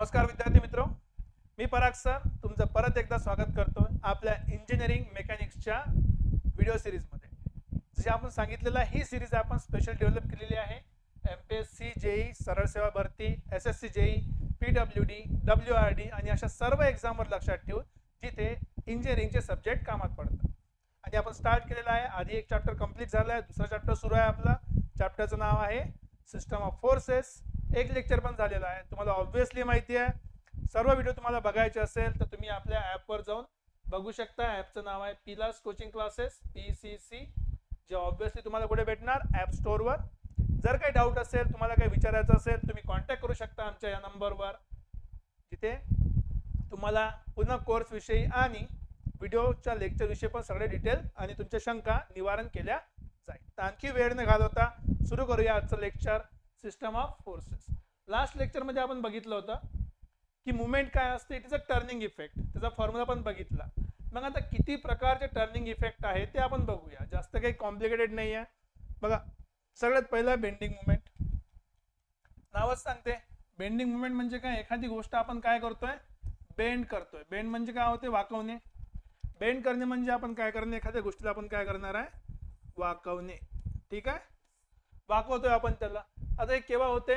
नमस्कार विद्यार्थी मित्रो, मी पराग सर तुमचं परत एकदा स्वागत करतो आपल्या इंजिनिअरिंग मेकॅनिक्सच्या व्हिडिओ सिरीजमध्ये। जसे आपण सांगितलेलं ही सिरीज आपण स्पेशल डेव्हलप केलेली आहे एमपीएससी जेई सरळ सेवा भरती एसएससी जेई पीडब्ल्यूडी डब्ल्यूआरडी आणि अशा सर्व एक्झामवर लक्षात ठेवून जिथे इंजिनिअरिंगचे सब्जेक्ट कामात पडतात। आणि आपण स्टार्ट केलेला आहे, आधी एक चॅप्टर कंप्लीट झाला आहे, दुसरा चॅप्टर सुरू आहे। आपला चॅप्टरचं नाव आहे सिस्टम ऑफ फोर्सेस। एक लेक्चर पण झालेला आहे, तुम्हाला ऑब्विसली माहिती आहे। सर्व व्हिडिओ तुम्हाला बघायचे असेल तर तुम्ही आपल्या ॲपवर जाऊन बघू शकता। ॲपचं नाव आहे पिलास कोचिंग क्लासेस PCC, जे ऑब्विसली तुम्हाला कुठे भेटणार, ॲप स्टोअरवर। जर काही डाऊट असेल, तुम्हाला काही विचारायचं असेल, तुम्ही कॉन्टॅक्ट करू शकता आमच्या या नंबरवर, जिथे तुम्हाला पुन्हा कोर्स विषयी आणि व्हिडिओच्या लेक्चर विषयी पण सगळे डिटेल आणि तुमच्या शंका निवारण केल्या जाईल। तर आणखी वेळ न घालवता सुरू करूया आजचं lecture system of forces. Last lecture मध्ये आपण बघितलं होतं की मुवमेंट काय असते, it is a turning effect, त्याचा फॉर्म्युला पण बघितला। मग आता किती प्रकारचे टर्निंग इफेक्ट आहे ते आपण बघूया, जास्त काही कॉम्प्लिकेटेड नाही आहे। बघा, सगळ्यात पहिला बेंडिंग मुवमेंट, नावच सांगते बेंडिंग मुवमेंट म्हणजे काय, एखादी गोष्ट आपण काय करतोय, बेंड करतोय। बेंड म्हणजे काय होते, वाकवणे। बेंड करणे म्हणजे आपण काय करणे, एखाद्या गोष्टीला आपण काय करणार आहे, वाकवणे। ठीक आहे, वाकवतोय आपण त्याला। आता हे केव्हा होते,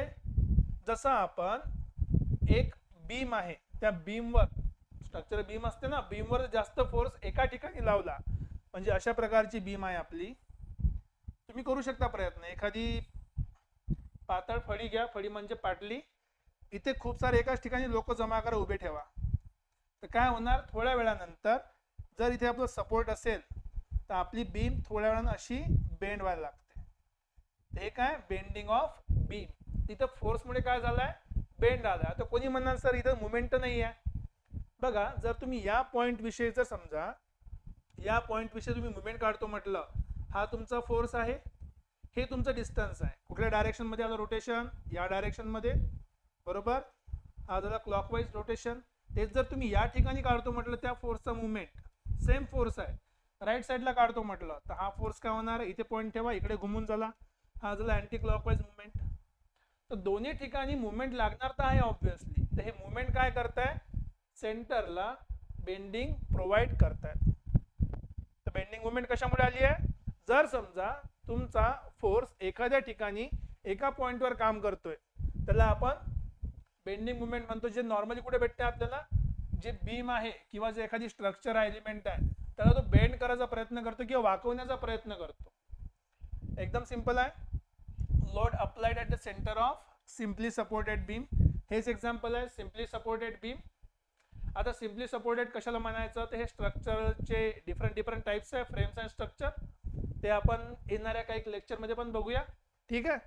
जसं आपण एक बीम आहे, त्या बीमवर स्ट्रक्चर बीम असते ना, बीमवर जास्त फोर्स एका ठिकाणी लावला, म्हणजे अशा प्रकारची बीम आहे आपली। तुम्ही करू शकता प्रयत्न, एखादी पातळ फळी घ्या, फळी म्हणजे पाटली, इथे खूप सारे एकाच ठिकाणी लोक जमा करा, उभे ठेवा। तर काय होणार, थोड्या वेळानंतर जर इथे आपलं सपोर्ट असेल तर आपली बीम थोड्या वेळानं अशी बेंड व्हायला लागते। हे काय, बेंडिंग ऑफ बीम। तिथं फोर्समुळे काय झालाय, बेंड आला। तर कोणी म्हणणार सर इथं मुवमेंट नाही आहे। बघा, जर तुम्ही या पॉइंट विषयी जर समजा, या पॉइंट विषयी तुम्ही मुवमेंट काढतो म्हटलं, हा तुमचा फोर्स आहे, हे तुमचं डिस्टन्स आहे। कुठल्या डायरेक्शन मध्ये आलं रोटेशन, या डायरेक्शन मध्ये, बरोबर। हा झाला क्लॉकवाईज रोटेशन। तेच जर तुम्ही या ठिकाणी काढतो म्हटलं, त्या फोर्सचा मुवमेंट सेम फोर्स आहे, राईट साईडला काढतो म्हटलं तर हा फोर्स काय होणार, इथे पॉइंट ठेवा, इकडे घुमून झाला, हा झाला अँटी क्लॉकवाईज मुवमेंट। तर दोन्ही ठिकाणी मुवमेंट लागणार तर आहे ऑब्विसली। तर हे मुवमेंट काय करताय, सेंटरला बेंडिंग प्रोव्हाइड करतायत। तर बेंडिंग मुवमेंट कशामुळे आली आहे, जर समजा तुमचा फोर्स एखाद्या ठिकाणी एका पॉइंटवर काम करतोय, त्याला आपण बेंडिंग मुवमेंट म्हणतो। जे नॉर्मली कुठे भेटते आपल्याला, जे बीम आहे किंवा जे एखादी स्ट्रक्चर आहे, एलिमेंट आहे, त्याला तो बेंड करायचा प्रयत्न करतो किंवा वाकवण्याचा प्रयत्न करतो। एकदम सिंपल आहे, load applied at the centre of simply supported beam, हेच एक्झाम्पल आहे सिम्पली सपोर्टेड बीम। आता सिम्पली सपोर्टेड कशाला म्हणायचं, तर हे स्ट्रक्चरचे डिफरंट टाइप्स आहे, फ्रेम्स अँड स्ट्रक्चर, ते आपण येणाऱ्या काही लेक्चरमध्ये पण बघूया। ठीक आहे,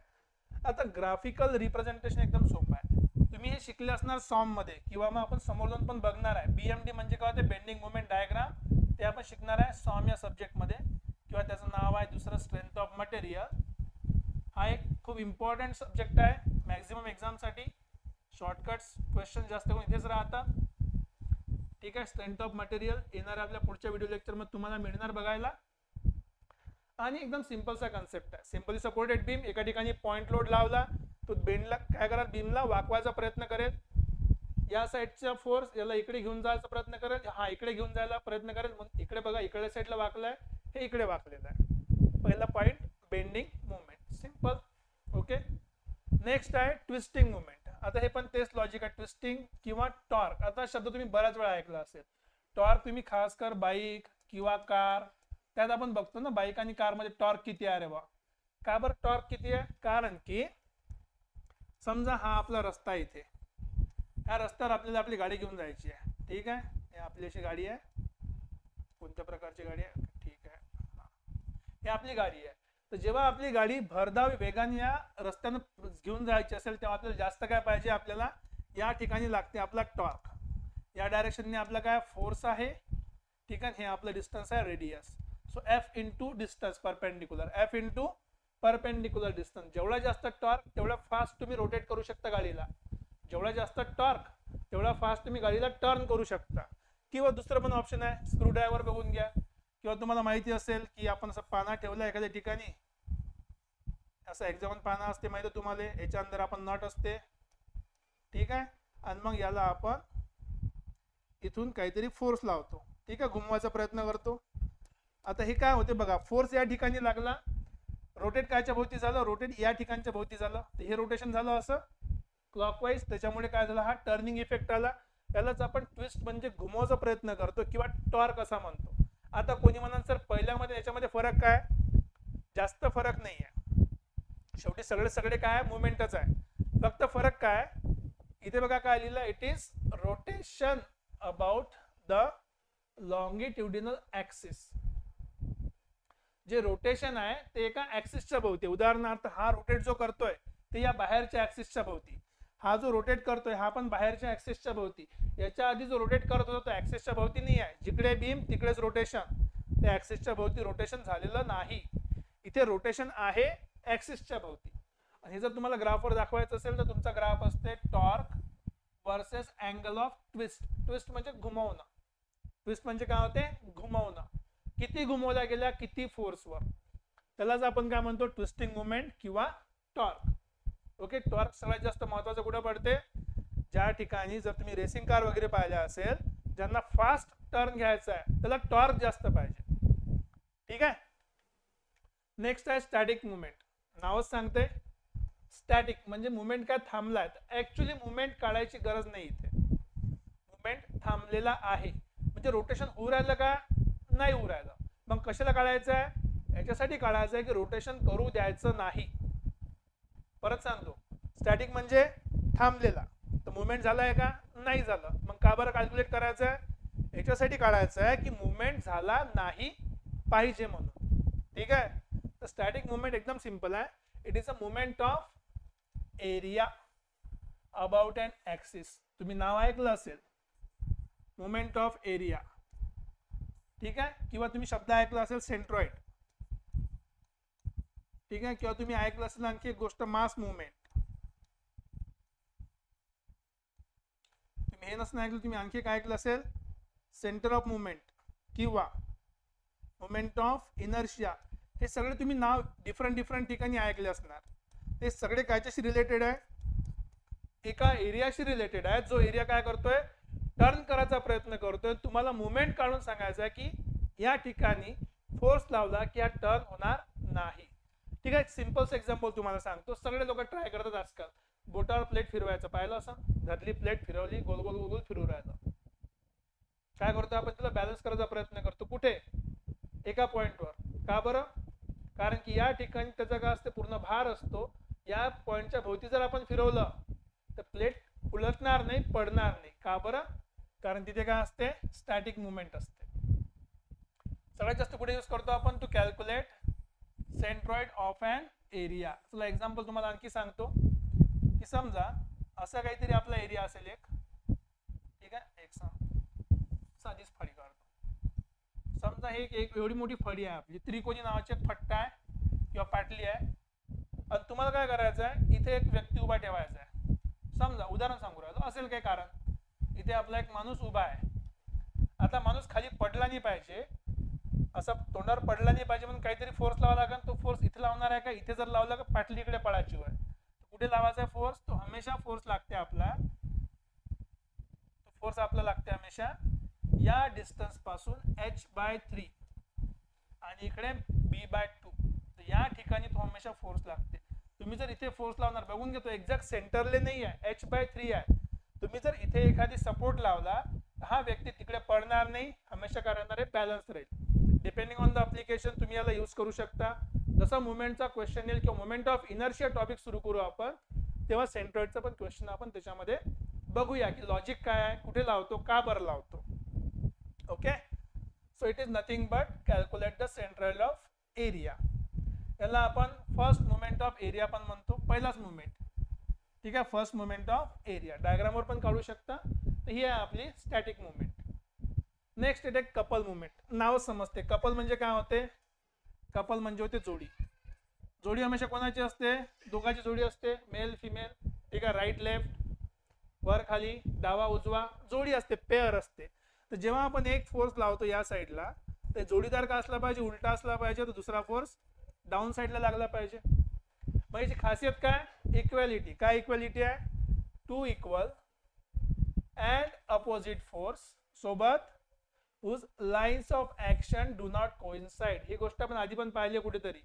आता ग्राफिकल रिप्रेझेंटेशन एकदम सोपं आहे, तुम्ही हे शिकले असणार सॉम मध्ये, किंवा मग आपण समोर जाऊन पण बघणार आहे। BMD म्हणजे काय होते, बेंडिंग मुवमेंट डायग्राम, ते आपण शिकणार आहे सॉम या सब्जेक्ट मध्ये, किंवा त्याचं नाव आहे दुसरं स्ट्रेंथ ऑफ मटेरियल। हा एक खूप इम्पॉर्टंट सब्जेक्ट आहे मॅक्झिमम एक्झाम साठी, शॉर्टकट्स क्वेश्चन जास्त करून इथेच राहतात। ठीक आहे, स्ट्रेंथ ऑफ मटेरियल येणाऱ्या आपल्या पुढच्या व्हिडिओ लेक्चर मध्ये तुम्हाला मिळणार बघायला। आणि एकदम सिंपलचा कन्सेप्ट आहे, सिंपली सपोर्टेड बीम, एका ठिकाणी पॉइंट लोड लावला, तो बेंडला काय करा, बीमला वाकवायचा प्रयत्न करेल। या साईडचा फोर्स याला इकडे घेऊन जायचा प्रयत्न करेल, हा इकडे घेऊन जायला प्रयत्न करेल। मग इकडे बघा, इकडे साईडला वाकलाय, हे इकडे वाकलेलं आहे। पहिला point bending movement, simple. Okay, next आहे ट्विस्टिंग मुवमेंट। आता हे पण तेच लॉजिक आहे, ट्विस्टिंग किंवा टॉर्क। आता शब्द तुम्ही बऱ्याच वेळा ऐकला असेल, टॉर्क तुम्ही खास कर बाईक किंवा कार, त्यात आपण बघतो ना, बाईक आणि कार मध्ये टॉर्क किती आहे रे बा। का बरं टॉर्क किती आहे, कारण की समजा हा आपला रस्ता आहे, इथे ह्या रस्त्यावर आपल्याला आपली गाडी घेऊन जायची आहे। ठीक आहे, हे आपली अशी गाडी आहे, कोणत्या प्रकारची गाडी आहे, ठीक आहे, हे आपली गाडी आहे। तर जेव्हा आपली गाडी भरधाव वेगाने या रस्त्यानं घेऊन जायची असेल, तेव्हा आपल्याला जास्त काय पाहिजे, आपल्याला या ठिकाणी लागते आपला टॉर्क। या डायरेक्शनने आपला काय फोर्स आहे, ठीक आहे, हे आपलं डिस्टन्स आहे, radius. So F into distance perpendicular, F into perpendicular distance. जेवढा जास्त टॉर्क तेवढा फास्ट तुम्ही रोटेट करू शकता गाडीला, जेवढा जास्त टॉर्क तेवढा फास्ट तुम्ही गाडीला टर्न करू शकता। किंवा दुसरं पण ऑप्शन आहे, स्क्रू ड्रायव्हर बघून घ्या, किंवा तुम्हाला माहिती असेल की आपण असं पाना ठेवला एखाद्या ठिकाणी, असं एक्झामन पाना असते माहिती तुम्हाला, याच्या अंदर आपण नट असते। ठीक आहे, आणि मग याला आपण इथून काहीतरी फोर्स लावतो, ठीक आहे, घुमवायचा प्रयत्न करतो. आता हे काय होते बघा, फोर्स या ठिकाणी लागला, रोटेट कायच्या भोवती झालं, रोटेट या ठिकाणच्या भोवती झालं, तर हे रोटेशन झालं असं क्लॉकवाईज. त्याच्यामुळे काय झालं, हा टर्निंग इफेक्ट आला. यालाच आपण ट्विस्ट म्हणजे घुमवायचा प्रयत्न करतो किंवा टॉर्क असा म्हणतो. आता कोणी म्हणाल सर पहिल्यामध्ये याच्यामध्ये फरक काय, जास्त फरक नाही आहे, शेवटी सगळे काय मुवमेंटच आहे. फक्त फरक काय इथे बघा काय लिहिलं, it is rotation about the longitudinal axis. जे रोटेशन आहे ते एका ऍक्सिसच्या भोवती, उदाहरणार्थ हा रोटेट जो करतोय ते या बाहेरच्या ऍक्सिसच्या भोवती, हा जो रोटेट करतोय हा पण बाहेरच्या ऍक्सिसच्या भोवती. याच्या आधी जो रोटेट करत होता तो ऍक्सिसच्या भोवती नाही आहे, जिकडे बीम तिकडेच रोटेशन, त्या ऍक्सिसच्या भोवती रोटेशन झालेलं नाही. इथे रोटेशन आहे ऍक्सिसच्या भोवती. आणि हे जर तुम्हाला ग्राफवर दाखवायचं असेल तर तुमचा ग्राफ असते torque versus angle of twist. Twist म्हणजे घुमवणं, ट्विस्ट म्हणजे काय होते, घुमवणं. किती घुमवल्या गेल्या, किती फोर्सवर, त्यालाच आपण काय म्हणतो, ट्विस्टिंग मुवमेंट किंवा टॉर्क. ओके, टॉर्क सगळ्यात जास्त महत्वाचं कुठे पडते, ज्या ठिकाणी जर तुम्ही रेसिंग कार वगैरे पाहिल्या असेल, ज्यांना फास्ट टर्न घ्यायचा आहे त्याला टॉर्क जास्त पाहिजे, ठीक आहे. नेक्स्ट आहे स्टॅटिक मुवमेंट. नावच सांगते स्टॅटिक म्हणजे मुवमेंट काय थांबलाय. ऍक्च्युली मुवमेंट काढायची गरज नाही, इथे मुवमेंट थांबलेला आहे. म्हणजे रोटेशन होऊ राहिलं का, नाही होऊ राहिलं. मग कशाला काढायचं आहे, याच्यासाठी काढायचं आहे की रोटेशन करू द्यायचं नाही. परत सांगतो, स्टॅटिक म्हणजे थांबलेला, तर मुवमेंट झालाय का, नाही झालं. मग का बरं कॅल्क्युलेट करायचं आहे, याच्यासाठी काढायचं आहे की मुवमेंट झाला नाही पाहिजे म्हणून, ठीक आहे. तर स्टॅटिक मुवमेंट एकदम सिंपल आहे, it is a movement of area about an axis. तुम्ही नाव ऐकलं असेल, मुवमेंट ऑफ एरिया, ठीक आहे. किंवा तुम्ही शब्द ऐकला असेल सेंट्रॉइड, ठीक आहे. किंवा तुम्ही ऐकलं असेल आणखी एक गोष्ट मास मुवमेंट. तुम्ही हे नसलं ऐकलं, तुम्ही आणखी काय ऐकलं असेल, सेंटर ऑफ मुवमेंट किंवा मुवमेंट ऑफ इनर्शिया. हे सगळे तुम्ही नाव डिफरंट ठिकाणी ऐकले असणार. ते सगळे कायच्याशी रिलेटेड आहे, एका एरियाशी रिलेटेड आहे, जो एरिया काय करतोय, टर्न करायचा प्रयत्न करतोय. तुम्हाला मुवमेंट काढून सांगायचं आहे की या ठिकाणी फोर्स लावला की हा टर्न होणार नाही, ठीक आहे. सिंपल एक्झाम्पल तुम्हाला सांगतो, सगळे लोक ट्राय करतात आजकाल. बोटावर प्लेट फिरवायचं पाहिलं असं, धरली प्लेट फिरवली, गोल गोल गोल फिरवू राहिलं. काय करतो आपण, तिला बॅलन्स करायचा प्रयत्न करतो, कुठे, एका पॉइंटवर. का बरं, कारण की या ठिकाणी त्याचा काय असते, पूर्ण भार असतो. या पॉइंटच्या भोवती जर आपण फिरवलं तर प्लेट उलटणार नाही, पडणार नाही. का बरं, कारण तिथे काय असते, स्टॅटिक मुवमेंट असते. सगळ्यात जास्त कुठे यूज करतो आपण, to calculate centroid of an area. चला एक्झाम्पल तुम्हाला आणखी सांगतो की समजा असा काहीतरी आपला एरिया असेल एक, ठीक आहे. एक साधीच फळी काढतो. समजा हे एक एवढी मोठी फळी आहे आपली, त्रिकोणी नावाची एक फट्टा आहे किंवा पाटली आहे. आणि तुम्हाला काय करायचं आहे, इथे एक व्यक्ती उभा ठेवायचा आहे. समजा उदाहरण सांगू राहिलो, असेल काही कारण, इथे आपला एक माणूस उभा आहे. आता माणूस खाली पडला नाही पाहिजे, असा तोंडावर पडला नाही पाहिजे, म्हणून काहीतरी फोर्स लावा लागेल. तो फोर्स इथे लावणार आहे का, इथे जर लावला का पाटली इकडे पडायची आहे, कुठे लावायचा आहे फोर्स, तो हमेशा फोर्स लागते आपला, तो फोर्स आपला लागते हमेशा या डिस्टन्स पासून h/3 आणि इकडे b/2. तर या ठिकाणी तो हमेशा फोर्स लागते. तुम्ही जर इथे फोर्स लावणार, बघून घेतो एक्झॅक्ट सेंटरले नाही आहे, h/3 आहे. तुम्ही जर इथे एखादी सपोर्ट लावला, हा व्यक्ती तिकडे पडणार नाही, हमेशा काय राहणार आहे, बॅलन्स राहील. डिपेंडिंग ऑन द ऍप्लिकेशन तुम्ही याला यूज करू शकता. जसा मुवमेंटचा क्वेश्चन येईल किंवा मुवमेंट ऑफ इनर्शिया टॉपिक सुरू करू आपण, तेव्हा सेंट्रॉइडचा पण क्वेश्चन आपण त्याच्यामध्ये बघूया की लॉजिक काय आहे, कुठे लावतो, का बरं लावतो. Okay, so it is nothing but calculate the centroid of area. याला आपण फर्स्ट मुवमेंट ऑफ एरिया पण म्हणतो, पहिलाच मुवमेंट, ठीक आहे. फर्स्ट मुवमेंट ऑफ एरिया डायग्रामवर पण काढू शकता. तर ही आहे आपली स्टॅटिक मुवमेंट. नेक्स्ट येते कपल मुवमेंट. नाव समजते, कपल म्हणजे काय होते, कपल म्हणजे होते जोडी. जोडी हमेशा कोणाची असते, दोघांची जोडी असते, मेल फिमेल, ठीक आहे. राईट लेफ्ट, वर खाली, डावा उजवा, जोडी असते, पेअर असते. तर जेव्हा आपण एक फोर्स लावतो या साईडला, तर जोडीदार का असला पाहिजे, उलटा असला पाहिजे, तर दुसरा फोर्स डाऊन साईडला लागला पाहिजे. मग याची खासियत काय, इक्वॅलिटी. काय इक्वॅलिटी आहे, two equal and opposite force सोबत whose lines of action do not coincide. ही गोष्ट आपण आधी पण पाहिली कुठेतरी.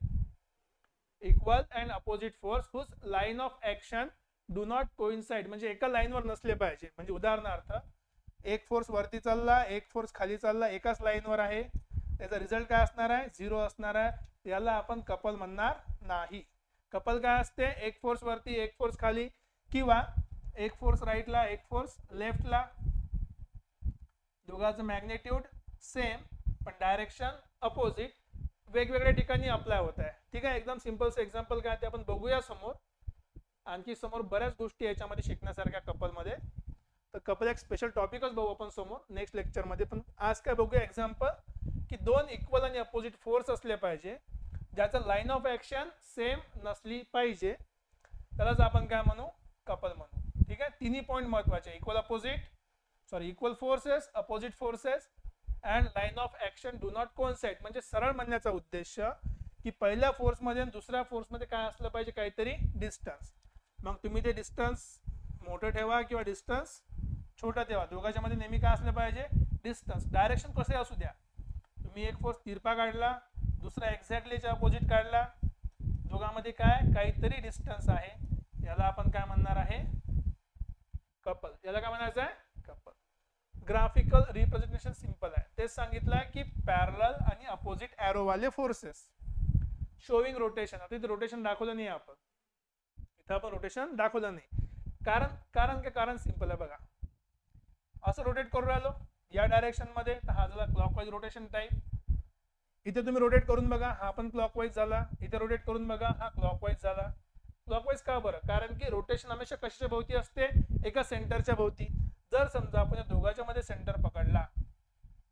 Equal and opposite force whose line of action do not coincide म्हणजे एका लाईनवर नसले पाहिजे. म्हणजे उदाहरणार्थ एक फोर्स वरती चालला, एक फोर्स खाली चालला, एकाच लाईनवर आहे, त्याचा रिझल्ट काय असणार आहे? 0 असणार आहे. याला आपण कपल म्हणणार नाही. कपल काय असते? एक फोर्स वरती, एक फोर्स खाली, किंवा एक फोर्स राईटला, एक फोर्स लेफ्टला, दोघांचं मॅग्नेट्यूड सेम पण डायरेक्शन अपोजिट, वेगवेगळ्या ठिकाणी अप्लाय होत आहे. ठीक आहे. एकदम सिंपलचं एक्झाम्पल काय ते आपण बघूया समोर. आणखी समोर बऱ्याच गोष्टी याच्यामध्ये शिकण्यासारख्या कपलमध्ये. तर कपल एक स्पेशल टॉपिकच बघू आपण समोर नेक्स्ट लेक्चरमध्ये. पण आज काय बघूया एक्झाम्पल की दोन इक्वल आणि अपोजिट फोर्स असले पाहिजे ज्याचं लाईन ऑफ ऍक्शन सेम नसली पाहिजे, त्यालाच आपण काय म्हणू? कपल म्हणू. ठीक आहे. तिन्ही पॉईंट महत्वाचे, equal forces, opposite forces and line of action do not coincide. म्हणजे सरळ म्हणण्याचा उद्देश की पहिल्या फोर्स मध्ये आणि दुसऱ्या फोर्स मध्ये काय असलं पाहिजे? काहीतरी डिस्टन्स. मग तुम्ही ते डिस्टन्स मोठं ठेवा किंवा डिस्टन्स छोटा ठेवा, दोघांच्या मध्ये नेहमी काय असलं पाहिजे? डिस्टन्स. डायरेक्शन कसे असू द्या, तुम्ही एक फोर्स तिरपा काढला, दुसरा एक्झॅक्टलीच्या अपोजिट काढला, दोघांमध्ये काय काहीतरी डिस्टन्स आहे, याला आपण काय म्हणणार आहे? कपल. याला काय म्हणायचं आहे? कपल. ग्राफिकल रिप्रेझेंटेशन सिंपल आहे. तेच सांगितलं की पॅरलल आणि अपोजिट एरो वाले फोर्सेस शोविंग रोटेशन. आता इथे रोटेशन दाखवलं नाही आपण, इथं आपण रोटेशन दाखवलं नाही. कारण सिंपल आहे बघा. असं रोटेट करून राहिलो या डायरेक्शन मध्ये, तर हा झाला क्लॉकवाईज रोटेशन टाइप. इथे तुम्ही रोटेट करून बघा, हा पण क्लॉकवाईज झाला. इथे रोटेट करून बघा, हा क्लॉकवाईज झाला. क्लॉकवाईज का बरं? कारण की रोटेशन हमेशा कशाच्या भोवती असते? एका सेंटरच्या भोवती. जर समजा आपण या दोघांच्या मध्ये सेंटर पकडला,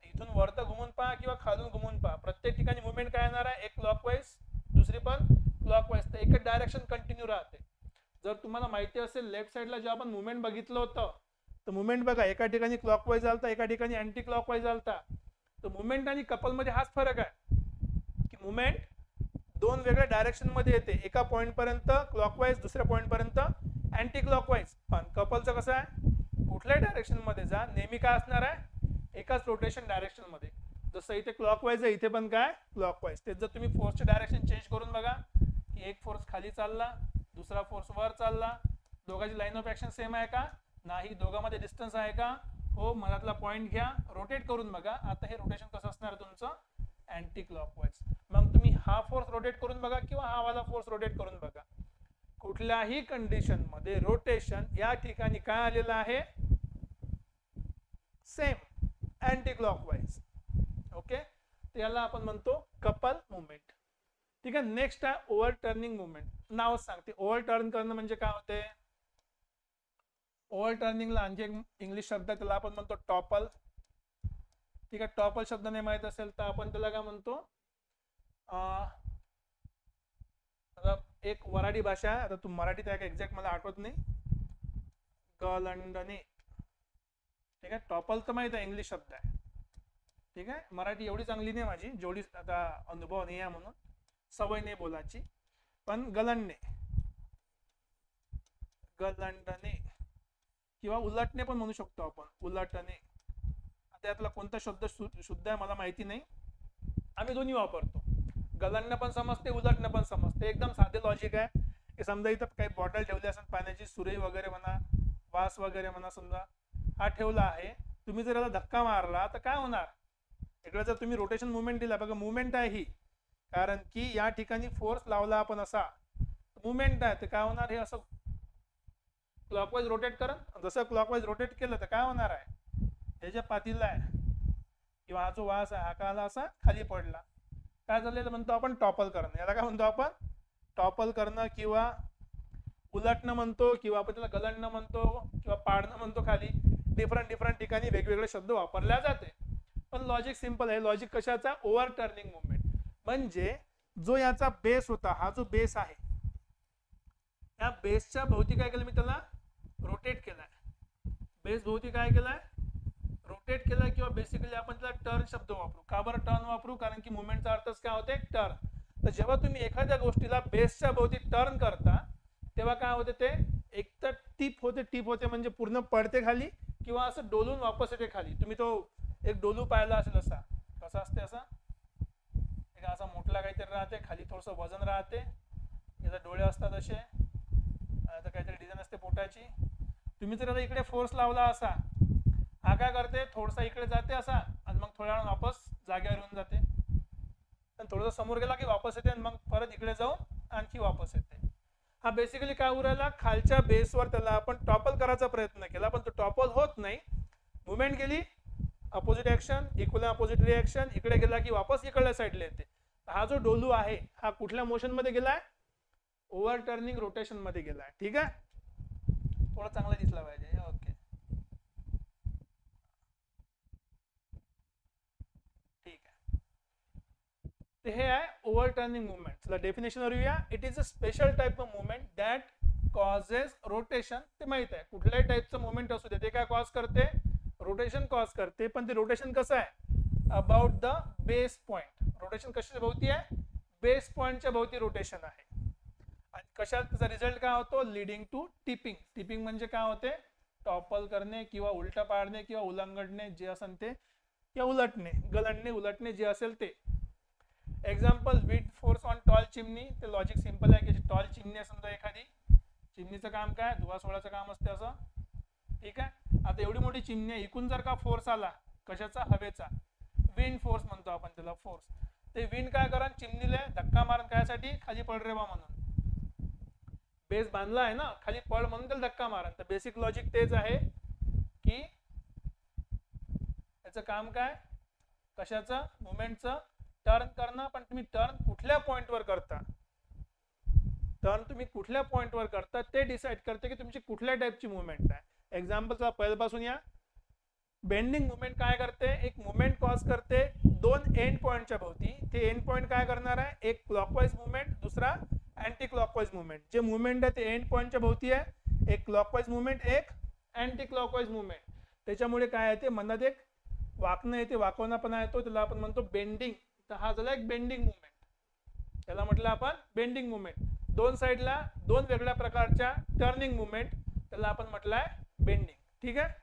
इथून वरत घुमून पहा किंवा खालून घुमून पहा, प्रत्येक ठिकाणी मुवमेंट काय येणार आहे? एक क्लॉकवाईज, दुसरी पण क्लॉकवाईज. तर एकच डायरेक्शन कंटिन्यू राहते. जर तुम्हाला माहिती असेल लेफ्ट साइडला जे आपण मुवमेंट बघितलं होतं, तर मुवमेंट बघा एका ठिकाणी क्लॉकवाईज आलता, एका ठिकाणी अँटी क्लॉकवाईज आलता. तर मुवमेंट आणि कपल मध्ये हाच फरक आहे की मुवमेंट दोन वेगळ्या डायरेक्शन मध्ये येते, एका पॉइंट पर्यंत क्लॉकवाईज, दुसऱ्या पॉइंट पर्यंत अँटी क्लॉकवाईज. पण कपलचं कसं आहे? कुठल्या डायरेक्शन मध्ये जा, नेहमी काय असणार आहे? एकाच रोटेशन डायरेक्शन मध्ये. जसं इथे क्लॉकवाईज आहे, इथे पण काय क्लॉकवाईज. तेच जर तुम्ही फोर्सचे डायरेक्शन चेंज करून बघा की एक फोर्स खाली चालला, दुसरा फोर्स वर चालला, दोघांची लाईन ऑफ ऍक्शन सेम आहे का? नाही. दोघांमध्ये डिस्टन्स आहे का? हो. मनातला पॉइंट घ्या, रोटेट करून बघा. आता हे रोटेशन कसं असणार तुमचं? Anti clockwise. मग तुम्ही हा फोर्स रोटेट करून बघा किंवा हा वाला फोर्स रोटेट करून बघा, कुठल्याही कंडिशन मध्ये रोटेशन या ठिकाणी काय आलेलं आहे? Same anti clockwise. ओके. त्याला आपण म्हणतो कपल मुवमेंट. ठीक आहे. नेक्स्ट आहे ओव्हर टर्निंग मुवमेंट. नाव सांगते ओव्हर टर्न करणं म्हणजे काय होते? ओव्हर टर्निंगला आणखी एक इंग्लिश शब्द आहे, त्याला आपण म्हणतो टॉपल. ठीक आहे. टॉपल शब्द नाही माहित असेल तर आपण त्याला काय म्हणतो? एक वराडी भाषा आहे, आता तू मराठीत आहे का एक्झॅक्ट मला आठवत नाही. गलंडने. ठीक आहे. टॉपल तर माहित आहे, इंग्लिश शब्द आहे. ठीक आहे. मराठी एवढी चांगली नाही माझी, जेवढी आता अनुभव नाही आहे म्हणून सवय नाही बोलायची. पण गलंडने, गलंडने किंवा उलटणे पण म्हणू शकतो आपण, उलटणे. आता यातला कोणता शब्द शुद्ध आहे मला माहिती नाही, आम्ही दोन्ही वापरतो. गलंडणं पण समजते, उलटणं पण समजते. एकदम साधे लॉजिक आहे की समजा इथं काही बॉटल ठेवली असेल पाण्याची, सुरई वगैरे म्हणा, वास वगैरे म्हणा, समजा हा ठेवला आहे, तुम्ही जर याला धक्का मारला तर काय होणार? इकडे जर तुम्ही रोटेशन मुवमेंट दिला बघा, मुवमेंट आहे ही, कारण की या ठिकाणी फोर्स लावला आपण असा, मुवमेंट आहे. तर काय होणार? हे असं क्लॉकवाईज रोटेट करत, जसं क्लॉकवाईज रोटेट केलं तर काय होणार आहे? हे जे पातीला आहे किंवा हा जो वास आहे हा काला असा खाली पडला, काय झालेलं म्हणतो आपण? टॉपल करणं. याला काय म्हणतो आपण? टॉपल करणं किंवा उलटणं म्हणतो, किंवा आपण त्याला गलंडणं म्हणतो किंवा पाडणं म्हणतो. खाली डिफरंट ठिकाणी वेगवेगळे शब्द वापरले जाते. पण लॉजिक सिंपल आहे. लॉजिक कशाचा? Over turning movement. म्हणजे जो याचा बेस होता, हा जो बेस आहे, या बेसच्या भोवती काय केलं? मी त्याला रोटेट केलाय. बेस भोवती काय केलाय? रोटेट केलाय. किंवा बेसिकली आपण त्याला टर्न शब्द वापरू. का बरं टर्न वापरू? कारण की मुवमेंटचा अर्थच काय होते? टर्न. तर जेव्हा तुम्ही एखाद्या गोष्टीला बेसच्या भोवती टर्न करता तेव्हा काय होते? ते एक तर टिप होते म्हणजे पूर्ण पडते खाली, किंवा असं डोलून वापस येते खाली. तुम्ही तो एक डोलू पाहिला असेल असा, कसा असते असा, एक असा मोठला काहीतरी राहते, खाली थोडंसं वजन राहते, याचे डोळे असतात असे, आता काहीतरी डिझाईन असते पोटाची. तुम्ही जर आता इकडे फोर्स लावला असा, हा काय करते, थोडासा इकडे जाते असा आणि मग थोड्या वेळानं वापस जागेवर येऊन जाते, आणि थोडंसं समोर गेला की वापस येते आणि मग परत इकडे जाऊन आणखी वापस येते. हा बेसिकली काय उरायला, खालच्या बेसवर त्याला आपण टॉपल करायचा प्रयत्न केला, पण तो टॉपल होत नाही. मुवमेंट गेली, opposite action, equal opposite reaction, इकडे गेला की वापस इकडल्या साईडला येते. हा जो डोलू आहे हा कुठल्या मोशन मध्ये गेलाय, ओव्हर टर्निंग रोटेशन मध्ये गेलाय. ठीक आहे, थोडा चांगला दिसला पाहिजे. ओके, ठीक आहे. तर हे आहे ओव्हर टर्निंग मुवमेंट. चला डेफिनेशन वर येऊया. It is a special type of movement that causes rotation. ते माहित आहे, कुठल्याही टाइपचं मुवमेंट असू दे, ते काय कॉज करते, रोटेशन कॉज करते. पण ते रोटेशन कसं आहे, about the base point. Rotation कशाच्या भोवती आहे, बेस पॉइंटच्या भोवती रोटेशन आहे. आणि कशात त्याचा रिझल्ट काय होतो, लिडिंग टू टिपिंग. टिपिंग म्हणजे काय होते, टॉपल करणे किंवा उलटा पाडणे किंवा उलंगडणे जे असेल ते, किंवा उलटणे, गलंडणे, उलटणे जे असेल ते. Example, wind force on tall chimney. ते लॉजिक सिंपल आहे की टॉल चिमनी आहे समजा एखादी, चिमनीचं काम काय, धुवा सोडायचं काम असते असं. ठीक आहे, आता एवढी मोठी चिमणी आहे, इकून जर का फोर्स आला, कशाचा, हवेचा, विंड फोर्स म्हणतो आपण त्याला, फोर्स. ते विंड काय करा, चिमनीला धक्का मारून, कायसाठी, खाली पड रे बा म्हणून. बेस बांधला आहे ना, खाली पड म्हणून त्याला धक्का मारा. तर बेसिक लॉजिक तेच आहे की याचं काम काय, कशाचं, मुवमेंटचं, टर्न करणं. पण तुम्ही टर्न कुठल्या पॉइंटवर करता, टर्न तुम्ही कुठल्या पॉइंटवर करता ते डिसाइड करते की तुमची कुठल्या टाइपची मुवमेंट आहे. एक्झाम्पलचा पहिल्यापासून या. बेंडिंग मुवमेंट काय करते, एक मुवमेंट कॉज करते दोन एंड पॉइंटच्या भोवती. ते एंड पॉइंट काय करणार आहे, एक क्लॉकवाइज मुवमेंट, दुसरा अँटी क्लॉकवाइज मुवमेंट. जे मुवमेंट आहे ते एंड पॉइंटच्या भोवती आहे, एक क्लॉकवाइज मुवमेंट, एक अँटी क्लॉकवाइज मुवमेंट. त्याच्यामुळे काय आहे, ते मनात एक वाकणं येते, वाकवणं पण येतो, त्याला आपण म्हणतो बेंडिंग. तर हा झाला एक बेंडिंग मुवमेंट, त्याला म्हटलं आपण बेंडिंग मुवमेंट. दोन साईडला दोन वेगळ्या प्रकारच्या टर्निंग मुवमेंट, त्याला आपण म्हटलंय बेंडिंग. ठीक आहे,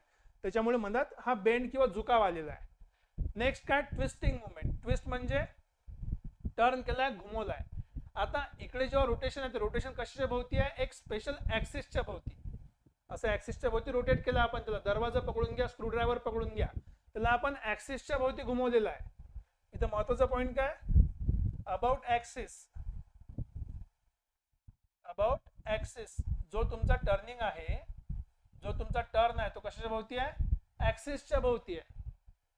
त्याच्यामुळे मनात हा बेंड किंवा झुकाव आलेला आहे. नेक्स्ट काय, ट्विस्टिंग मुवमेंट. ट्विस्ट म्हणजे टर्न केलाय, घुमवलाय. आता इकडे जेव्हा रोटेशन आहे, रोटेशन कशाच्या भोवती आहे, एक स्पेशल ऍक्सिसच्या भोवती. असं ऍक्सिसच्या भोवती रोटेट केला आपण, त्याला दरवाजा पकडून घ्या, स्क्रूड्रायव्हर पकडून घ्या, त्याला आपण ऍक्सिसच्या भोवती घुमवलेला आहे. इथं महत्वाचा पॉइंट काय, अबाउट ऍक्सिस. अबाउट ऍक्सिस, जो तुमचा टर्निंग आहे, जो तुमचा टर्न आहे तो कशाच्या भोवती आहे, ऍक्सिसच्या भोवती आहे.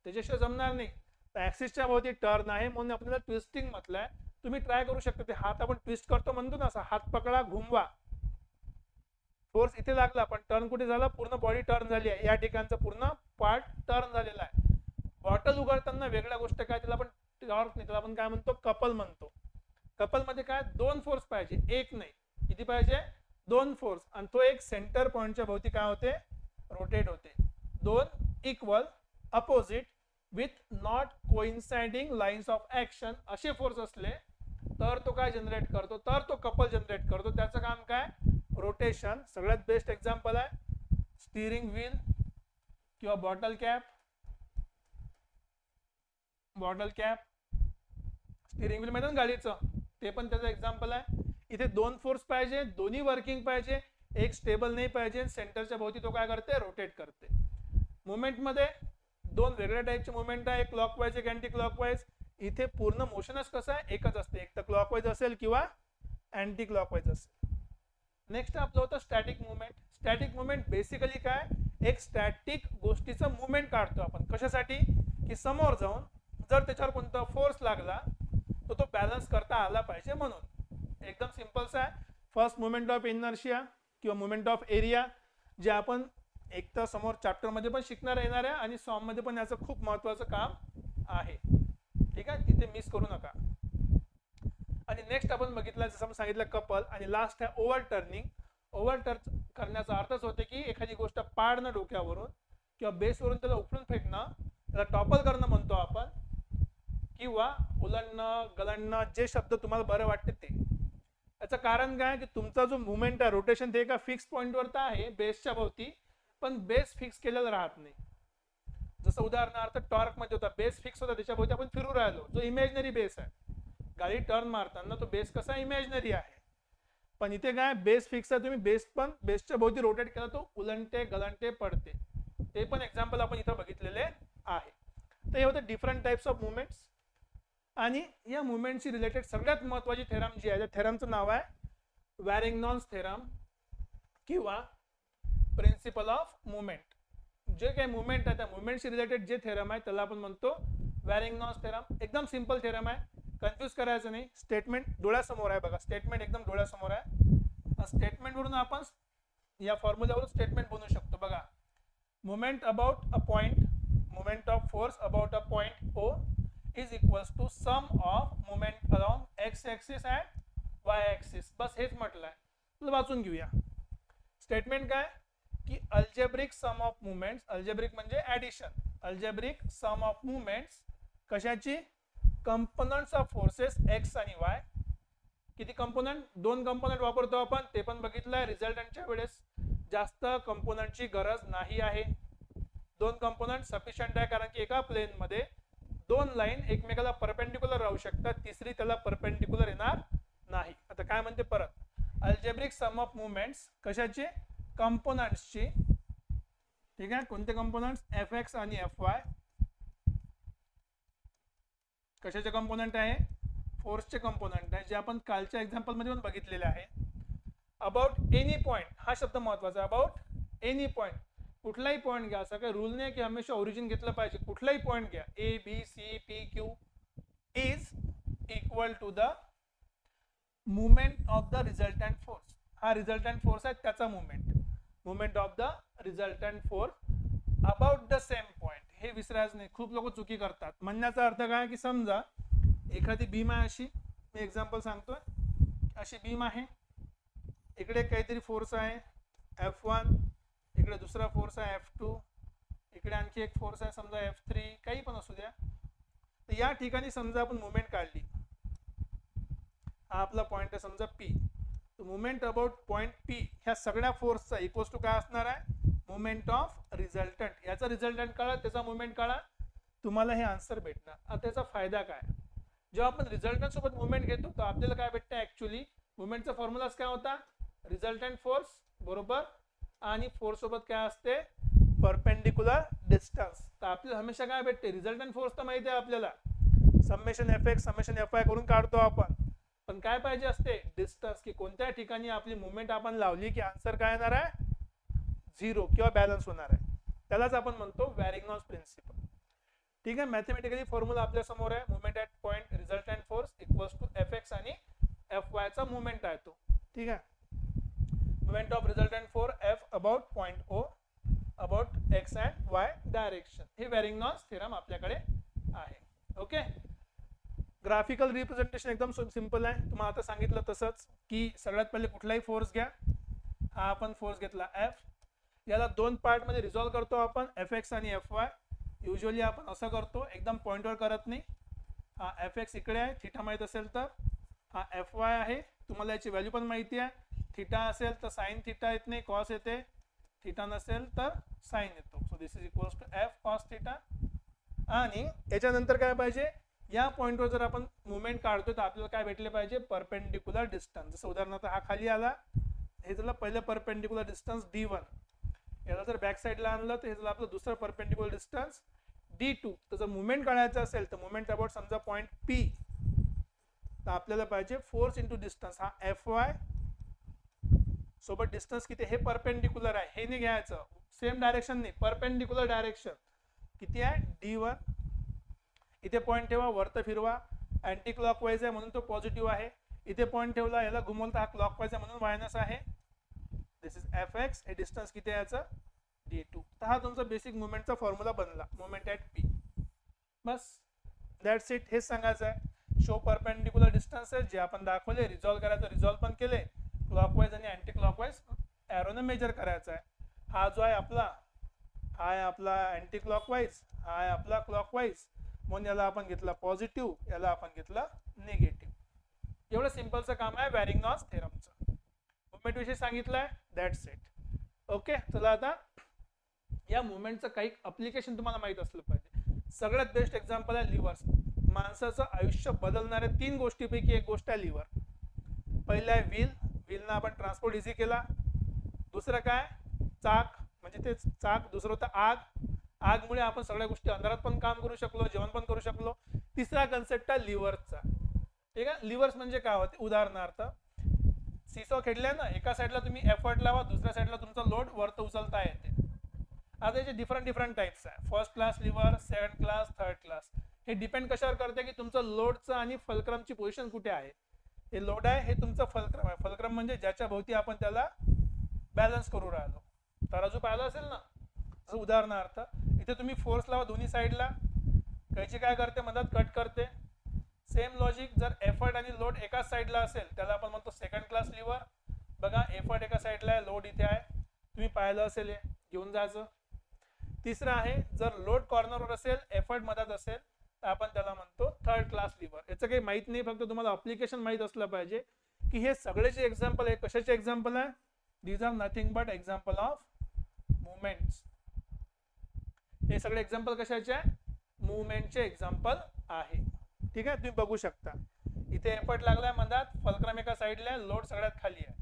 त्याच्याशिवाय जमणार नाही. तर ऍक्सिसच्या भोवती टर्न आहे म्हणून आपल्याला ट्विस्टिंग म्हटलंय. तुम्ही ट्राय करू शकता, ते हात आपण ट्विस्ट करतो म्हणतो ना, असा हात पकडा, घुमवा, फोर्स इथे लागला, पण टर्न कुठे झाला, पूर्ण बॉडी टर्न झाली आहे, या ठिकाणचा पूर्ण पार्ट टर्न झालेला आहे. बॉटल उघडताना वेगळ्या गोष्ट काय, त्याला आपण टॉर्क नाही, त्याला आपण काय म्हणतो, कपल म्हणतो. कपल मध्ये काय, दोन फोर्स पाहिजे, एक नाही. किती पाहिजे, दोन फोर्स. आणि तो एक सेंटर पॉइंटच्या भोवती काय होते, रोटेट होते. दोन equal opposite with not coinciding lines of action असे फोर्स असले तर तो काय जनरेट करतो, तर तो कपल जनरेट करतो. त्याचं काम काय, रोटेशन. सगळ्यात बेस्ट एक्झाम्पल आहे स्टीअरिंग व्हील किंवा bottle cap. Bottle cap, steering wheel माहिती ना गाडीचं, ते पण त्याचं एक्झाम्पल आहे. इथे दोन फोर्स पाहिजे, दोन्ही वर्किंग पाहिजे, एक स्टेबल नाही पाहिजे. सेंटरच्या भोवती तो काय करते, रोटेट करते. मुवमेंट मध्ये दोन वेगळ्या टाईपचे मुवमेंट आहे, एक क्लॉकवाइज, एक अँटी क्लॉकवाइज. इथे पूर्ण मोशनच कसं आहे, एकच असते, एक तर क्लॉकवाइज असेल किंवा अँटी क्लॉकवाइज असेल. नेक्स्ट आपलं होतं static movement. Static movement basically काय, एक स्टॅटिक गोष्टीचं मुवमेंट काढतो आपण. कशासाठी, की समोर जाऊन जर त्याच्यावर कोणता फोर्स लागला तर तो बॅलन्स करता आला पाहिजे म्हणून. एकदम सिंपलच आहे. फर्स्ट मुवमेंट ऑफ इनर्शिया किंवा मुवमेंट ऑफ एरिया, जे आपण एक तर समोर चॅप्टर मध्ये पण शिकणार येणार आहे आणि सॉम मध्ये पण याचं खूप महत्वाचं काम आहे. ठीक आहे, तिथे मिस करू नका. आणि नेक्स्ट आपण बघितलं, जसं आपण सांगितलं कपल. आणि लास्ट आहे ओव्हर टर्निंग. ओव्हर टर्न करण्याचा अर्थच होते की एखादी गोष्ट पाडणं डोक्यावरून किंवा बेसवरून त्याला उचलून फेकणं, त्याला टॉपल करणं म्हणतो आपण, किंवा उलटणं, गलंडणं, जे शब्द तुम्हाला बरं वाटते ते. याचं कारण काय, की तुमचा जो मुवमेंट आहे, रोटेशन, ते एका फिक्स पॉइंटवर आहे बेसच्या भोवती, पण बेस फिक्स केलेला राहत नाही. जसं उदाहरणार्थ टॉर्क मध्ये होता, बेस फिक्स होता, त्याच्याभोवती आपण फिरू राहिलो, जो इमॅजिनरी बेस आहे. गाडी टर्न मारताना तो बेस कसा इमॅजिनरी आहे, पण इथे काय बेस फिक्स आहे, तुम्ही बेस पण बेसच्या भोवती रोटेट केला तो उलटते गलंटे पडते. ते पण एक्झाम्पल आपण इथं बघितलेले आहे. तर हे होते डिफरंट टाइप्स ऑफ मुवमेंट्स. आणि या मुवमेंटशी रिलेटेड सगळ्यात महत्वाची थेरम जी आहे, त्या थेरमचं नाव आहे वॅरिंग्टॉन्स थेरम किंवा प्रिन्सिपल ऑफ मुवमेंट. जे काही मुवमेंट आहे त्या मुवमेंटशी रिलेटेड जे थेरम आहे त्याला आपण म्हणतो वॅरिंग्टॉन्स थेरम. एकदम सिंपल थेरम आहे, कन्फ्यूज करायचं नाही. स्टेटमेंट डोळ्यासमोर आहे बघा, स्टेटमेंट एकदम डोळ्यासमोर आहे. स्टेटमेंट वरून आपण या फॉर्म्युल्यावरून स्टेटमेंट बनवू शकतो बघा. Moment about a point, moment of force about a point O is equals to sum of moment along X axis and Y axis. बस हेच म्हटलंय, वाचून घेऊया. स्टेटमेंट काय की algebraic sum of movements, algebraic म्हणजे addition, algebraic sum of movements कशाची, components of forces X आणि वाय. किती कंपोनंट, 2 कंपोनंट वापरतो आपण, ते पण बघितलंय. रिझल्टंटच्या वेळेस जास्त कंपोनंटची गरज नाही आहे, 2 कंपोनंट सफिशियंट आहे, कारण की एका प्लेन मध्ये 2 लाईन एकमेकाला परपेंडिक्युलर राहू शकतात, तिसरी त्याला परपेंडिक्युलर येणार नाही. आता काय म्हणते परत, अल्जेब्रिक सम ऑफ मुवमेंट्स कशाची, कंपोनंट्सची. ठीक आहे, कोणते कंपोनंट्स, एफ एक्स आणि एफ वाय. कशाचे कंपोनंट आहे, फोर्सचे कंपोनंट आहे, जे आपण कालच्या एक्झाम्पल मध्ये पण बघितलेले आहे. अबाउट एनी पॉइंट, हा शब्द महत्वाचा, अबाउट एनी पॉइंट, कुठलाही पॉइंट घ्या. असं काही रूल नाही की हमेशा ओरिजिन घेतलं पाहिजे, कुठलाही पॉइंट घ्या, A B C P Q is equal to the movement of the resultant force. हा रिझल्टंट फोर्स आहे त्याचा movement, movement of the resultant force about the same point. हे विसरायचं नाही, खूप लोक चुकी करतात. म्हणण्याचा अर्थ काय की समजा एखादी बीम आहे अशी, मी एक्झाम्पल सांगतोय, अशी बीम आहे, इकडे काहीतरी फोर्स आहे F1, इकडे दुसरा फोर्स आहे F2, इकडे आणखी एक फोर्स आहे समजा F3, काही पण असू द्या. तर या ठिकाणी समजा आपण मुवमेंट काढली, हा आपला पॉइंट आहे समजा P. तर मुवमेंट अबाउट पॉइंट P ह्या सगळ्या फोर्सचा इक्वल्स टू काय असणार आहे, मुवमेंट ऑफ रिझल्टंट. याचा रिझल्टंट काढा, त्याचा मुवमेंट काढा, तुम्हाला हे आन्सर भेटणार. आता त्याचा फायदा काय, जेव्हा आपण रिझल्टंट सोबत मुवमेंट घेतो तर आपल्याला काय भेटतं, ऍक्च्युअली मुवमेंटचा फॉर्म्युलाच काय होता, रिझल्टंट फोर्स बरोबर, आणि फोर्स सोबत काय असते, परपेंडिक्युलर डिस्टन्स. तर आपल्याला हमेशा काय भेटते, रिझल्टंट फोर्स तर माहिती आहे आपल्याला, summation F x summation F Y करून काढतो आपण, पण काय पाहिजे असते, डिस्टन्स, की कोणत्या ठिकाणी आपली मुवमेंट आपण लावली की आन्सर काय येणार आहे, 0 किंवा बॅलन्स होणार आहे. त्यालाच आपण म्हणतो वॅरिंग्टॉन्स प्रिन्सिपल. ठीक आहे, मॅथमॅटिकली फॉर्म्युला आपल्या समोर आहे, movement at point resultant force equals to F X आणि एफ वाय चा मुवमेंट आहे तो. ठीक आहे, movement of resultant for F about point O about X and Y direction. हे वॅरिंग्टॉन्स थेरम आपल्याकडे आहे. ओके, ग्राफिकल रिप्रेझेंटेशन एकदम सिंपल आहे, तुम्हाला आता सांगितलं तसंच, की सगळ्यात पहिले कुठलाही फोर्स घ्या, हा आपण फोर्स घेतला F, याला 2 पार्ट मध्ये रिझॉल्व करतो आपण, एफ एक्स आणि एफ वाय. युजली आपण असं करतो, एकदम पॉइंटवर करत नाही. हा एफ एक्स इकडे आहे, थिटा माहित असेल तर, हा एफ वाय आहे, तुम्हाला याची व्हॅल्यू पण माहिती आहे. थिटा असेल तर साइन थिटा येत नाही, कॉस येते, थिटा नसेल तर साइन येतो. So this is equals to F cos theta. आणि याच्यानंतर काय पाहिजे, या पॉइंटवर जर आपण मुवमेंट काढतो तर आपल्याला काय भेटले पाहिजे, परपेंडिक्युलर डिस्टन्स. जसं उदाहरणार्थ हा खाली आला, हे झालं पहिलं परपेंडिक्युलर डिस्टन्स D1, याला जर बॅक साईडला आणलं तर हे झालं आपलं दुसरं परपेंडिक्युलर डिस्टन्स D2. तर जर मुवमेंट काढायचं असेल तर मुवमेंट अबाउट समजा पॉइंट P, तर आपल्याला पाहिजे फोर्स इंटू डिस्टन्स, हा एफ वाय सोबत डिस्टन्स किती, हे परपेंडिक्युलर आहे, हे नाही घ्यायचं, सेम डायरेक्शन नाही, परपेंडिक्युलर डायरेक्शन किती आहे D1. इथे पॉइंट ठेवा, वरत फिरवा, अँटी क्लॉकवाईज आहे म्हणून तो पॉझिटिव्ह आहे. इथे पॉइंट ठेवला, याला घुमवलं तर हा क्लॉकवाईज आहे म्हणून मायनस आहे. दिस इज एफ एक्स, हे डिस्टन्स किती आहे याचं D2. तर हा तुमचा बेसिक मुवमेंटचा फॉर्म्युला बनला, movement at P. Bus that's it, हेच सांगायचं आहे. शो परपेंडिक्युलर डिस्टन्सेस जे आपण दाखवले, रिझॉल्व करायचं, रिझॉल्व पण केले, क्लॉकवाईज आणि अँटी क्लॉकवाईज एरोने मेजर करायचा आहे. हा जो आहे आपला, हा आहे आपला अँटी क्लॉकवाईज, हा आहे आपला क्लॉकवाईज, म्हणून याला आपण घेतला पॉझिटिव्ह, याला आपण घेतला निगेटिव्ह. एवढं सिंपलचं काम आहे वॅरिंग्टॉन्स थेरमचं. मुवमेंट विषयी सांगितलंय, दॅट्स इट. ओके, चला आता या मुवमेंटचं काही अप्लिकेशन तुम्हाला माहित असलं पाहिजे. सगळ्यात बेस्ट एक्झाम्पल आहे लिव्हर्स. माणसाचं आयुष्य बदलणाऱ्या 3 गोष्टीपैकी एक गोष्ट आहे लिव्हर. पहिलं आहे व्हील, व्हीलनं आपण ट्रान्सपोर्ट इझी केला. दुसरं काय, चाक, म्हणजे ते चाक. दुसरं होतं आग, आगमुळे आपण सगळ्या गोष्टी अंधारात पण काम करू शकलो, जेवण पण करू शकलो. तिसरा कन्सेप्ट आहे लिव्हर्सचा. ठीक आहे, लिव्हर्स म्हणजे काय होते, उदाहरणार्थ सीसॉ खेळल्या ना, एका साईडला तुम्ही एफर्ट लावा, दुसऱ्या साईडला तुमचा लोड वरत उचलता येते. आता याचे डिफरंट टाइप्स आहे. First class lever, second class, third class. हे डिपेंड कशावर करते की तुमचं लोडचं आणि फलक्रमची पोझिशन कुठे आहे. हे लोड आहे, हे तुमचं फलक्रम आहे. फलक्रम म्हणजे ज्याच्या भोवती आपण त्याला बॅलन्स करू राहिलो. तराजू पाहिला असेल ना, उदाहरणार्थ इथे तुम्ही फोर्स लावा दोन्ही साईडला, कैची काय करते, मदत कट करते. सेम लॉजिक, जर एफर्ट आणि लोड एकाच साईडला असेल त्याला आपण म्हणतो सेकंड क्लास लिव्हर. बघा, एफर्ट एका साईडला आहे, लोड इथे आहे, तुम्ही पाहिलं असेल, हे घेऊन जायचं. तिसरं आहे, जर लोड कॉर्नरवर असेल, एफर्ट मदत असेल, तर आपण त्याला म्हणतो थर्ड क्लास लिव्हर. याचं काही माहित नाही, फक्त तुम्हाला अप्लिकेशन माहित असलं पाहिजे की हे सगळेचे एक्झाम्पल आहे. कशाचे एक्झाम्पल आहे, these are nothing but example of movements. हे सगळे एक्झाम्पल कशाचे आहे, मुवमेंटचे एक्झाम्पल आहे. ठीक आहे, तुम्ही बघू शकता इथे एफर्ट लागलाय मधात, फलक्रम एका साईडला आहे, लोड सगळ्यात खाली आहे.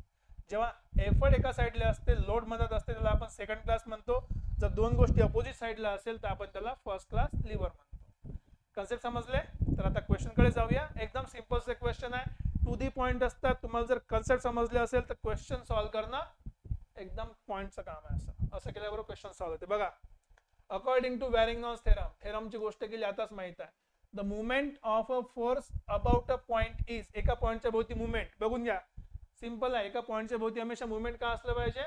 जेव्हा एफर्ट एका साईडला असते, लोड मधात असते, त्याला आपण सेकंड क्लास म्हणतो. जर दोन गोष्टी अपोजिट साईडला असेल तर आपण त्याला फर्स्ट क्लास लिव्हर म्हणतो. कन्सेप्ट समजले? तर आता क्वेश्चन कडे जाऊया. एकदम सिंपल से क्वेश्चन आहे, टू दी पॉइंट असतात. तुम्हाला जर कन्सेप्ट समजले असेल तर क्वेश्चन सॉल्व्ह करणं एकदम पॉइंटचं काम आहे. असं केल्याबरोबर क्वेश्चन सॉल्व्ह होते. बघा, अकॉर्डिंग टू वेरिंग्टॉन्स थेरम, थेरमची गोष्ट केली आताच माहित आहे. The movement of a force about a point is, एका पॉइंटच्या भोवती मुवमेंट बघून घ्या. सिंपल आहे, एका पॉइंटच्या भोवती हमेशा मुवमेंट का असलं पाहिजे,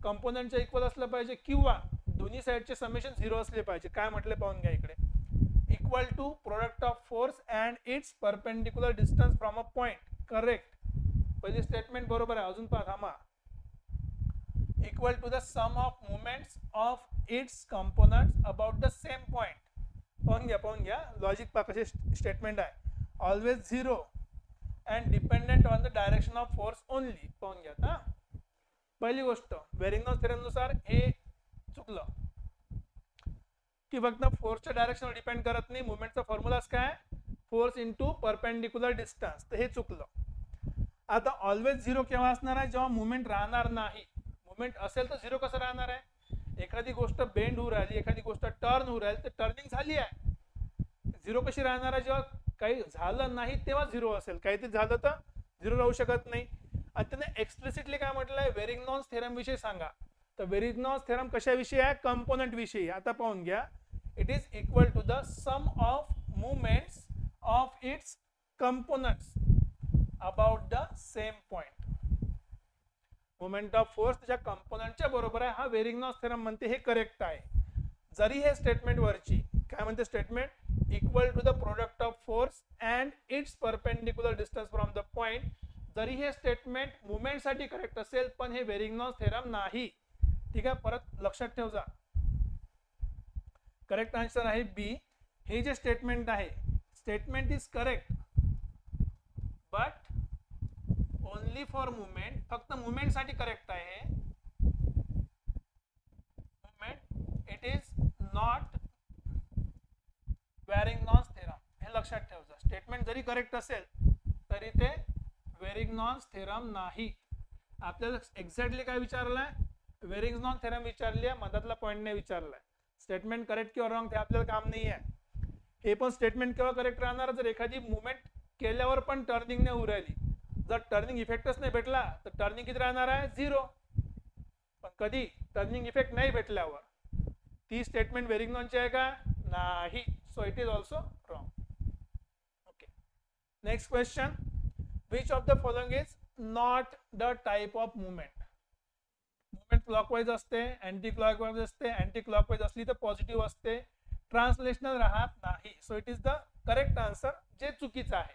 कंपोनेंटच्या इक्वल असलं पाहिजे, किंवा दोन्ही साईडचे समेशन 0 असले पाहिजे. काय म्हटले पाहून घ्या इकडे, equal to product of force and its perpendicular distance from a point. Correct, पहिली स्टेटमेंट बरोबर आहे. अजून पहा, थांबा. Equal to the sum of movements of its components about the same point. पाहून घ्या लॉजिक पहा कसे स्टेटमेंट आहे. Always 0 and dependent on the direction of force only. पाहून घ्या. हा पहिली गोष्ट, वेरिंग्टॉन्स थेरम नुसार हे चुकलं की फक्त फोर्सच्या डायरेक्शनवर डिपेंड करत नाही. मुवमेंटचा फॉर्म्युलाच काय, फोर्स इंटू परपेंडिक्युलर डिस्टन्स, तर हे चुकलं. आता ऑलवेज 0 केव्हा असणार आहे, जेव्हा मुवमेंट राहणार नाही. मुवमेंट असेल तर 0 कसं राहणार आहे. एखादी गोष्ट बेंड होऊ राहिली, एखादी गोष्ट टर्न होऊ राहिली, तर टर्निंग झाली आहे, 0 कशी राहणार आहे. जेव्हा काही झालं नाही तेव्हा 0 असेल, काहीतरी झालं तर 0 राहू शकत नाही. आणि त्याने एक्सप्लिसिटली काय म्हटलंय, वेरिंग्टॉन्स थेरम विषयी सांगा. तर वेरिंग्टॉन्स थेरम कशाविषयी आहे, कंपोनेंट विषयी. आता पाहून घ्या, it is equal to the sum of movements of its components about the same point. Moment of force त्याच्या कंपोनेंटच्या बरोबर आहे, हा वेरिंग्टॉन्स थेरम म्हणते. हे करेक्ट आहे. जरी हे स्टेटमेंट वरची काय म्हणते, statement equal to the product of force and its perpendicular distance from the point, जरी हे स्टेटमेंट मुवमेंट साठी करेक्ट असेल, पण हे वेरिंग्टॉन्स थेरम नाही. ठीक आहे, परत लक्षात ठेव जा. करेक्ट आन्सर आहे बी. हे जे स्टेटमेंट आहे, statement is correct but only for movement, फक्त मुवमेंट साठी करेक्ट आहे. Movement, it is not Varignon's theorem. हे लक्षात ठेव जा. स्टेटमेंट जरी करेक्ट असेल तरी ते वेरिंग्टॉन्स थेरम नाही. आपल्याला एक्झॅक्टली काय विचारलंय, वेरिंग्टॉन्स थेरम विचारली आहे, मधातला पॉइंट नाही विचारलाय. स्टेटमेंट करेक्ट किंवा रॉंग ते आपल्याला काम नाही आहे. हे पण स्टेटमेंट केव्हा करेक्ट राहणार, जर एखादी मुवमेंट केल्यावर पण टर्निंग नाही होऊ राहिली. जर टर्निंग इफेक्टच नाही भेटला तर टर्निंग किती राहणार आहे, 0. पण कधी टर्निंग इफेक्ट नाही भेटल्यावर, ती स्टेटमेंट वेरिंग्टॉनची आहे का, नाही. So it is also wrong. Okay, next question. Which of the following is not the type of movement. Movement clockwise असते, अँटी क्लॉकवाइज असते, अँटी क्लॉकवाइज असली तर पॉझिटिव्ह असते, ट्रान्सलेशनल राहत नाही. So it is the correct answer, जे चुकीचं आहे.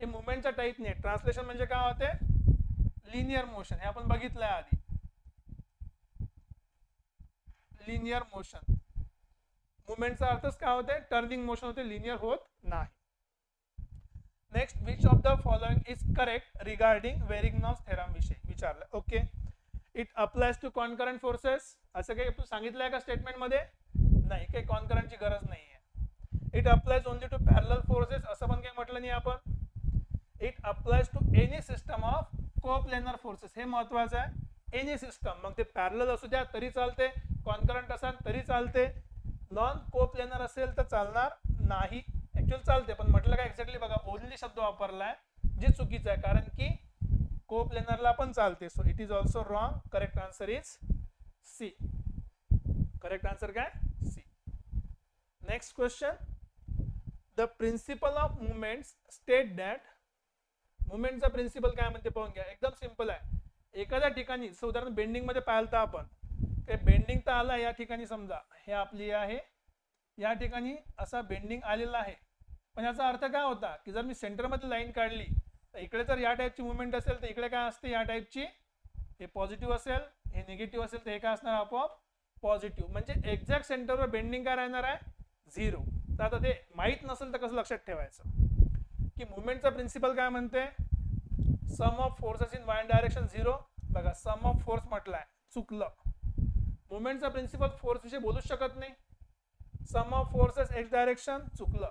हे मुवमेंटचा टाइप नाही. ट्रान्सलेशन म्हणजे काय होते, लिनियर मोशन. हे आपण बघितलंय आधी. लिनियर मोशन, मुवमेंटचा अर्थच काय होते, टर्निंग मोशन होते, लिनियर होत नाही. Next, which of the following is correct regarding Varignon's theorem विषयी विचारलं. Okay, it applies to concurrent forces, असं काही आपण सांगितलं आहे का स्टेटमेंट मध्ये? नाही, काही कॉन्करंटची गरज नाही आहे. It applies only to parallel forces, असं पण काही म्हटलं नाही आपण. It applies to any system of coplanar forces, हे महत्वाचं आहे. एनी सिस्टम, मग ते पॅरलल असू द्या तरी चालते, कॉन्करंट असेल तरी चालते, नॉन कोप्लेनर असेल तर चालणार नाही. ऍक्च्युअल चालते, पण म्हटलं काय एक्झॅक्टली बघा, ओनली शब्द वापरलाय जे चुकीचं आहे, कारण की कोप्लेनरला पण चालते. So it is also wrong. Correct answer is C. Correct answer काय? C. Next question, the principle of movements state that, मुवमेंटचा प्रिन्सिपल काय म्हणते पाहून घ्या. एकदम सिंपल आहे. एखाद्या ठिकाणी उदाहरण बेंडिंग मध्ये पाहिलं आपण, काही बेंडिंग तर आला या ठिकाणी, समजा हे आपली आहे, या ठिकाणी असा बेंडिंग आलेला आहे, पण याचा अर्थ काय होता की जर मी सेंटर मध्ये लाईन काढली तर इकडे जर या टाईपची मुवमेंट असेल तर इकडे काय असते, या टाईपची, हे पॉझिटिव्ह असेल, हे निगेटिव्ह असेल तर हे काय असणार आपोआप पॉझिटिव्ह. म्हणजे एक्झॅक्ट सेंटरवर बेंडिंग काय राहणार आहे? 0. तर आता ते माहित नसेल तर कसं लक्षात ठेवायचं की मुवमेंटचा प्रिन्सिपल काय म्हणते, sum of forces in Y direction 0. बघा, सम ऑफ फोर्स म्हटलाय, चुकलं. मुवमेंटचा प्रिन्सिपल फोर्स विषयी बोलूच शकत नाही. Sum of forces X direction, चुकलं.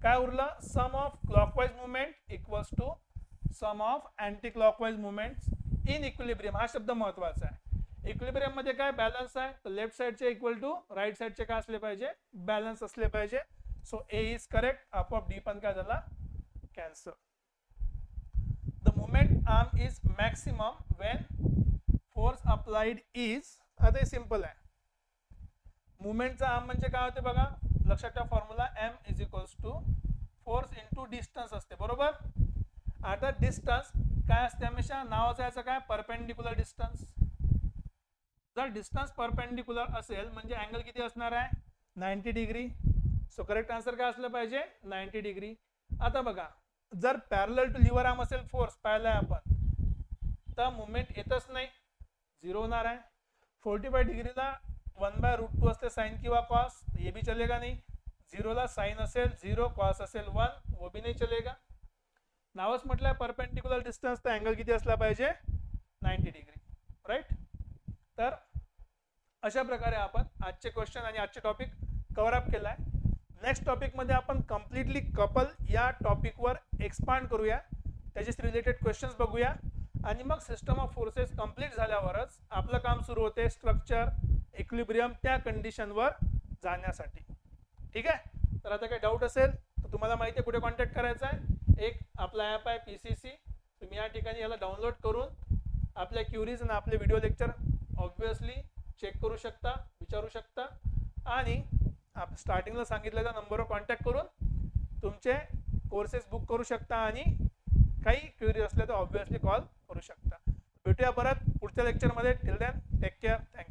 काय उरलं? Sum of clockwise movement equals to sum of anti clockwise movements in equilibrium. हा शब्द महत्वाचा आहे. इक्विलिब्रियम मध्ये काय बॅलन्स आहे, तर लेफ्ट साइडचे इक्वल टू राईट साइडचे काय असले पाहिजे, बॅलन्स असले पाहिजे. So A is correct. आपोआप डी पण काय झाला, cancel. The moment arm is maximum when force applied is, आता सिंपल आहे. मुवमेंटचा आर्म म्हणजे काय होते बघा, लक्षात ठेवा formula, M is equals to force into distance असते, बरोबर. आता डिस्टन्स काय असते हमेशा, नावाचं याचं काय, परपेंडिक्युलर डिस्टन्स. जर डिस्टन्स परपेंडिक्युलर असेल म्हणजे अँगल किती असणार आहे, 90 डिग्री. सो करेक्ट आन्सर काय असलं पाहिजे, 90 डिग्री. आता बघा, जर पॅरलल टू लिव्हर आर्म असेल फोर्स पाहिलाय आपण, तर मुवमेंट येतच नाही, 0 होणार आहे. 45 डिग्रीला 1/√2 असते साइन किंवा कॉस, ये भी चलेगा नहीं. 0 ला साइन असेल 0, कॉस असेल 1, वो भी नहीं चलेगा. नावच म्हटलंय परपेंडिक्युलर डिस्टन्स, तर अँगल किती असला पाहिजे, 90 डिग्री, राईट. तर अशा प्रकारे आपण आजचे क्वेश्चन आणि आजचे टॉपिक कव्हर अप केलाय. नेक्स्ट टॉपिक मध्ये आपण कम्प्लिटली कपल या टॉपिकवर एक्सपांड करूया, त्याच्याशी रिलेटेड क्वेश्चन्स बघूया, आणि मग सिस्टम ऑफ फोर्सेस कंप्लीट झाल्यावरच आपलं काम सुरू होते स्ट्रक्चर, इक्विलिब्रियम त्या कंडिशनवर जाण्यासाठी. ठीक आहे. तर आता काही डाऊट असेल तर तुम्हाला माहिती आहे कुठे कॉन्टॅक्ट करायचा आहे. एक आपला ॲप आहे PCC, तुम्ही या ठिकाणी याला डाउनलोड करून आपल्या क्युरीज आणि आपले व्हिडिओ लेक्चर ऑब्विसली चेक करू शकता, विचारू शकता, आणि आप स्टार्टिंगला सांगितलेल्या नंबरवर कॉन्टॅक्ट करून तुमचे कोर्सेस बुक करू शकता, आणि काही क्युरी असले तर ऑब्विसली कॉल करू शकता. भेटूया परत पुढच्या लेक्चरमध्ये. Till then take care. Thank you.